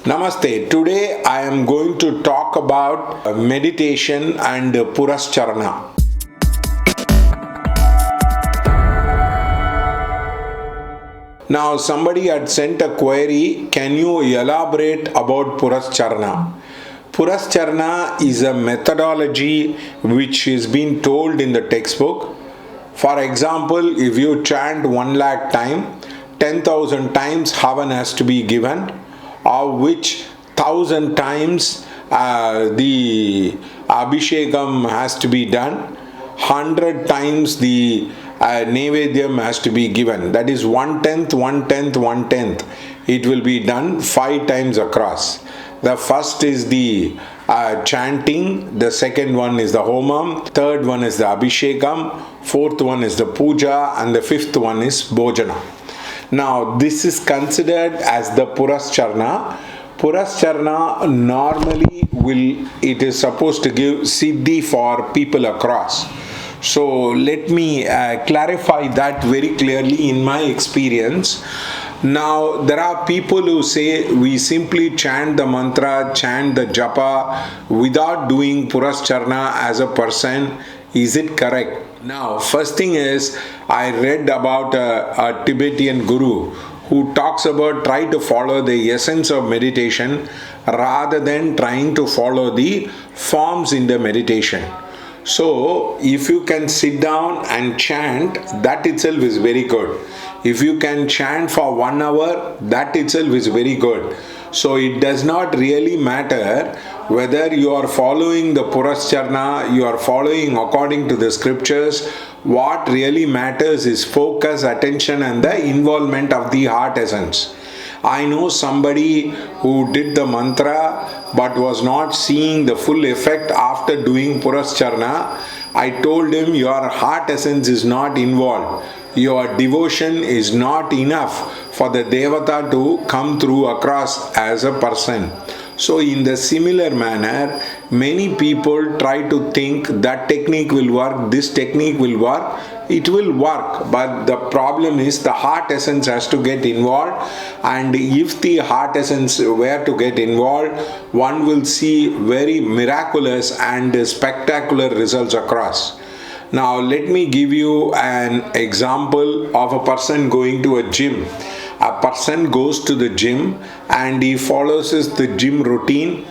Namaste. Today I am going to talk about meditation and Purascharana. Now somebody had sent a query, can you elaborate about Purascharana? Purascharana is a methodology which is being told in the textbook. For example, if you chant 1 lakh times, 10,000 times havan has to be given, of which 1,000 times the abhishekam has to be done, 100 times the nevedyam has to be given. That is 1/10, 1/10, 1/10. It will be done 5 times across. The first is the chanting, the second one is the homam, third one is the abhishekam, fourth one is the puja, and the fifth one is bhojana. Now this is considered as the Purascharana. Purascharana normally it is supposed to give siddhi for people across. So let me clarify that very clearly in my experience. Now there are people who say we simply chant the mantra, chant the japa without doing Purascharana as a person. Is it correct? Now, first thing is, I read about a Tibetan guru who talks about try to follow the essence of meditation rather than trying to follow the forms in the meditation. So, if you can sit down and chant, that itself is very good. If you can chant for 1 hour, that itself is very good. So it does not really matter whether you are following the Purascharana, you are following according to the scriptures. What really matters is focus, attention, and the involvement of the heart essence. I know somebody who did the mantra but was not seeing the full effect after doing Purascharana. I told him your heart essence is not involved. Your devotion is not enough for the Devata to come through across as a person. So in the similar manner, many people try to think that technique will work, this technique will work. It will work, but the problem is the heart essence has to get involved, and if the heart essence were to get involved, one will see very miraculous and spectacular results across. Now let me give you an example of a person going to a gym. A person goes to the gym and he follows the gym routine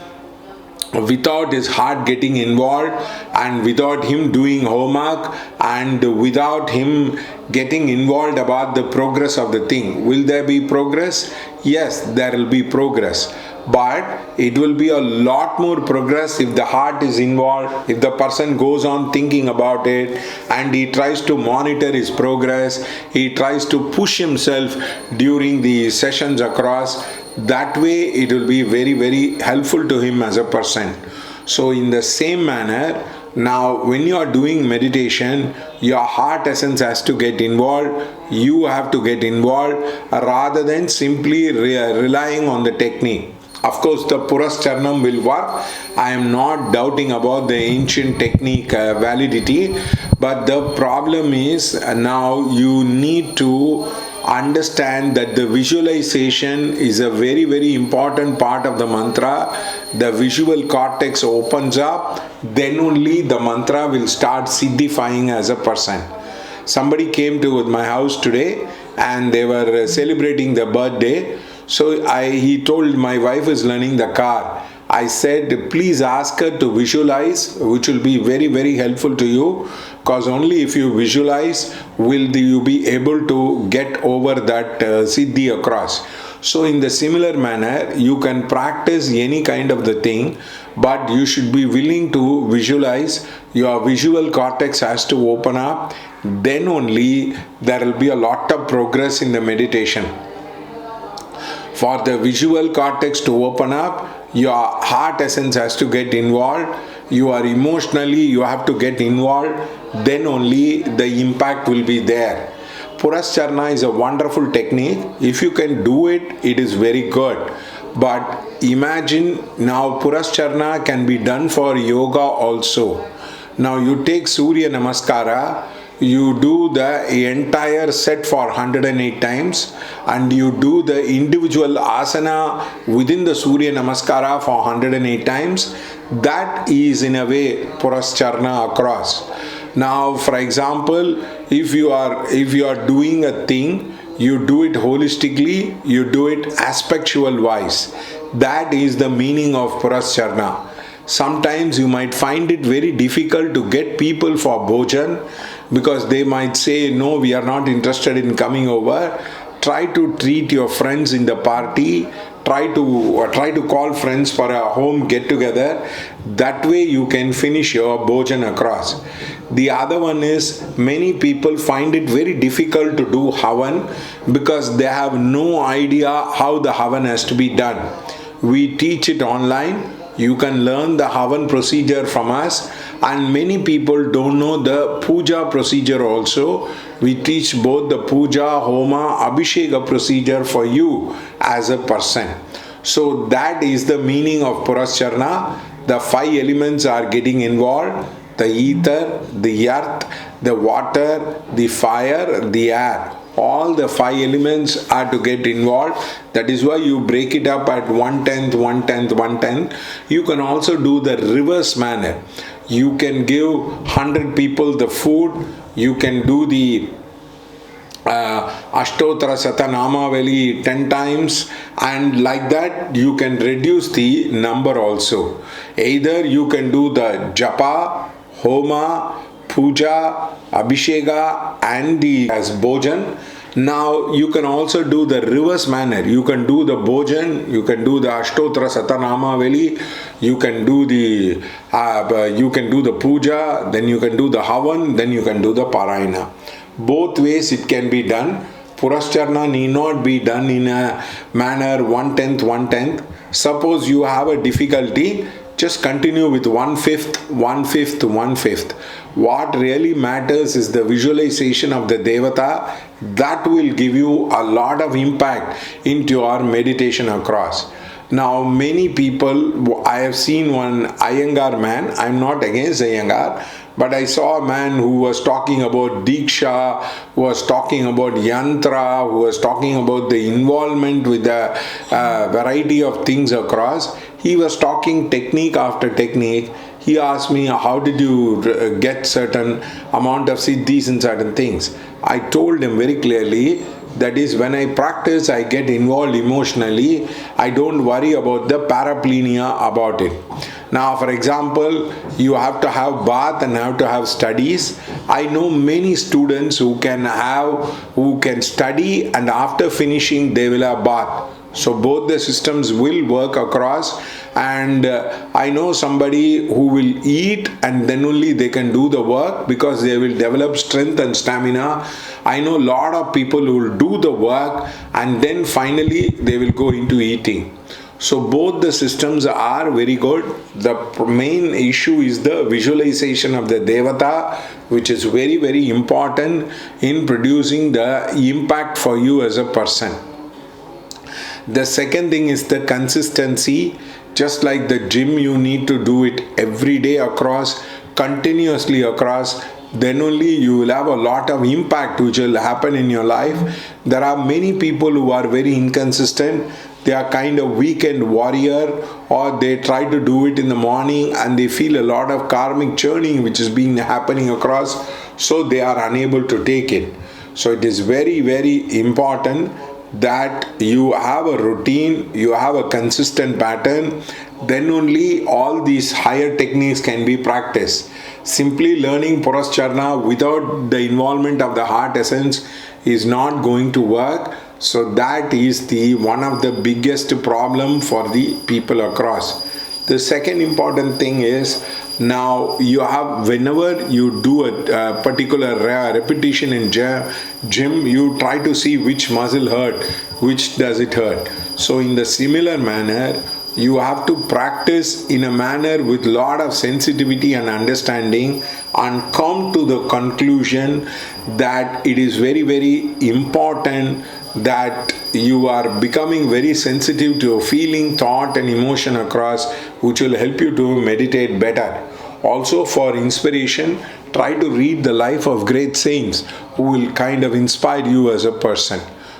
without his heart getting involved and without him doing homework and without him getting involved about the progress of the thing. Will there be progress? Yes, there will be progress. But it will be a lot more progress if the heart is involved, if the person goes on thinking about it and he tries to monitor his progress, he tries to push himself during the sessions across. That way it will be very, very helpful to him as a person. So in the same manner, now when you are doing meditation, your heart essence has to get involved. You have to get involved rather than simply relying on the technique. Of course, the Purascharanam will work. I am not doubting about the ancient technique validity, but the problem is now you need to understand that the visualization is a very, very important part of the mantra. The visual cortex opens up, then only the mantra will start siddhifying as a person. Somebody came to my house today and they were celebrating the birthday. So he told my wife is learning the car. I said, please ask her to visualize, which will be very, very helpful to you, because only if you visualize will you be able to get over that siddhi across. So in the similar manner, you can practice any kind of the thing, but you should be willing to visualize. Your visual cortex has to open up. Then only there will be a lot of progress in the meditation. For the visual cortex to open up, your heart essence has to get involved. You are emotionally, you have to get involved. Then only the impact will be there. Purascharana is a wonderful technique. If you can do it, it is very good. But imagine now Purascharana can be done for yoga also. Now you take Surya Namaskara. you do the entire set for 108 times, and you do the individual asana within the Surya Namaskara for 108 times. That is in a way Purascharana across. Now, for example, if you are doing a thing, you do it holistically, you do it aspectual wise. That is the meaning of Purascharana. Sometimes you might find it very difficult to get people for bhojan, because they might say, no, we are not interested in coming over. Try to treat your friends in the party. Try to call friends for a home get together. That way you can finish your bhojan across. The other one is, many people find it very difficult to do havan because they have no idea how the havan has to be done. We teach it online. You can learn the havan procedure from us, and many people don't know the puja procedure also. We teach both the puja, homa, abhisheka procedure for you as a person. So that is the meaning of Purascharana. The 5 elements are getting involved: the ether, the earth, the water, the fire, the air. All the 5 elements are to get involved. That is why you break it up at 1/10, 1/10, 1/10. You can also do the reverse manner. You can give 100 people the food. You can do the Ashtottara Satanamavali 10 times, and like that you can reduce the number also. Either you can do the japa, homa, puja, abhisheka and the as bhojan. Now you can also do the reverse manner. You can do the bhojan, you can do the Ashtottara Satanamavali, you can do the puja, then you can do the havan, then you can do the parayana. Both ways it can be done. Purascharana need not be done in a manner 1/10, 1/10. Suppose you have a difficulty, just continue with 1/5, 1/5, 1/5. What really matters is the visualization of the Devata. That will give you a lot of impact into your meditation across. Now, many people, I have seen one Iyengar man. I'm not against Iyengar, but I saw a man who was talking about Diksha, who was talking about Yantra, who was talking about the involvement with the variety of things across. He was talking technique after technique. He asked me, how did you get certain amount of siddhis in certain things? I told him very clearly, that is, when I practice, I get involved emotionally. I don't worry about the paraplenia about it. Now, for example, you have to have bath and have to have studies. I know many students who can study, and after finishing they will have bath. So both the systems will work across. And I know somebody who will eat and then only they can do the work, because they will develop strength and stamina. I know a lot of people who will do the work and then finally they will go into eating. So both the systems are very good. The main issue is the visualization of the Devata, which is very, very important in producing the impact for you as a person. The second thing is the consistency. Just like the gym, you need to do it every day across, continuously across. Then only you will have a lot of impact which will happen in your life. There are many people who are very inconsistent. They are kind of weekend warrior, or they try to do it in the morning and they feel a lot of karmic churning which is happening across, so they are unable to take it. So it is very, very important that you have a routine, you have a consistent pattern. Then only all these higher techniques can be practiced. Simply learning Purascharana without the involvement of the heart essence is not going to work. So that is the one of the biggest problem for the people across. The second important thing is, now you have, whenever you do a particular repetition in gym, you try to see which muscle hurt, which does it hurt. So in the similar manner, you have to practice in a manner with lot of sensitivity and understanding, and come to the conclusion that it is very, very important that you are becoming very sensitive to feeling, thought and emotion across, which will help you to meditate better. Also, for inspiration, try to read the life of great saints who will kind of inspire you as a person.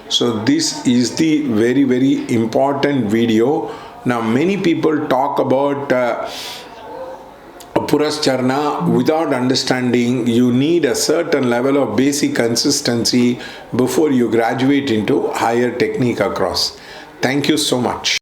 So this is the very, very important video. Now many people talk about Purascharana without understanding. You need a certain level of basic consistency before you graduate into higher technique across. Thank you so much.